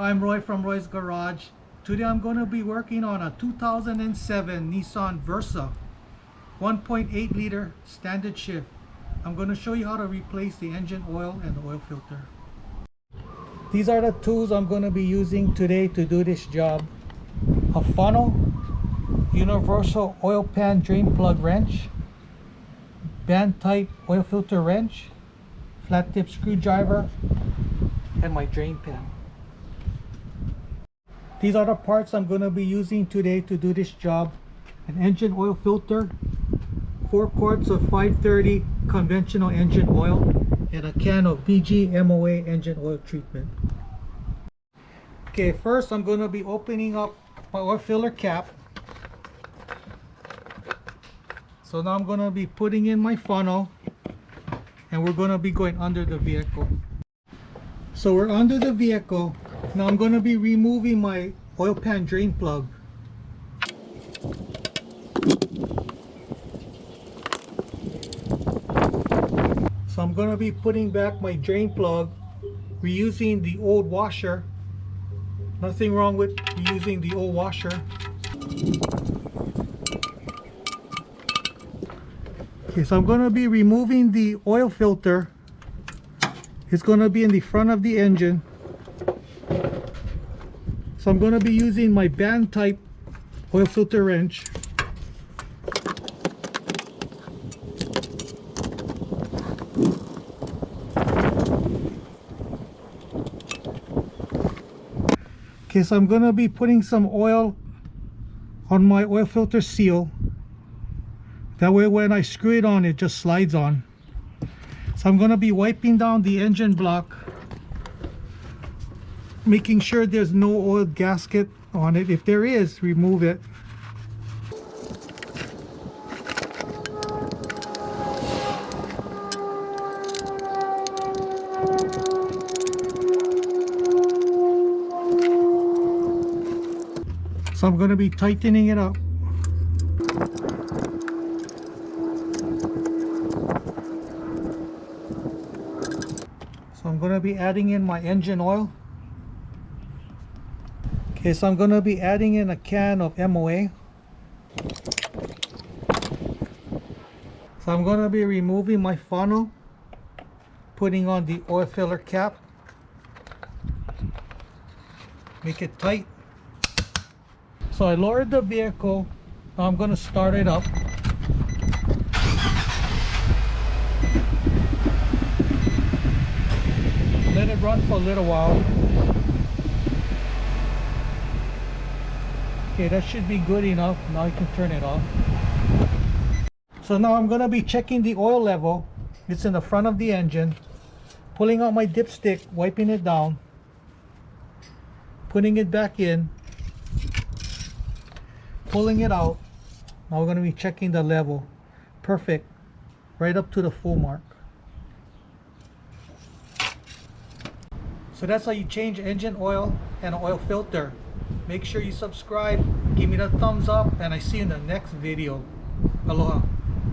I'm Roy from Roy's Garage. Today I'm going to be working on a 2007 Nissan Versa 1.8 liter standard shift. I'm going to show you how to replace the engine oil and the oil filter. These are the tools I'm going to be using today to do this job. A funnel, universal oil pan drain plug wrench, band type oil filter wrench, flat tip screwdriver, and my drain pan. These are the parts I'm going to be using today to do this job. An engine oil filter, 4 quarts of 530 conventional engine oil, and a can of BgMOA engine oil treatment. Okay, first I'm going to be opening up my oil filler cap. So now I'm going to be putting in my funnel, and we're going to be going under the vehicle. So we're under the vehicle. Now I'm going to be removing my oil pan drain plug. So I'm going to be putting back my drain plug, reusing the old washer. Nothing wrong with reusing the old washer. Okay, so I'm going to be removing the oil filter. It's going to be in the front of the engine. So I'm going to be using my band type oil filter wrench. Okay, so I'm going to be putting some oil on my oil filter seal. That way when I screw it on, it just slides on. So I'm going to be wiping down the engine block, making sure there's no oil gasket on it. If there is, remove it. So I'm going to be tightening it up. So I'm going to be adding in my engine oil. Okay, so I'm going to be adding in a can of MOA. So I'm going to be removing my funnel, putting on the oil filler cap. Make it tight. So I lowered the vehicle. Now I'm going to start it up. Let it run for a little while. Okay, that should be good enough. Now you can turn it off. So now I'm going to be checking the oil level. It's in the front of the engine. Pulling out my dipstick, wiping it down, putting it back in, pulling it out. Now we're going to be checking the level. Perfect. Right up to the full mark. So that's how you change engine oil and an oil filter. Make sure you subscribe, give me the thumbs up, and I see you in the next video. Aloha.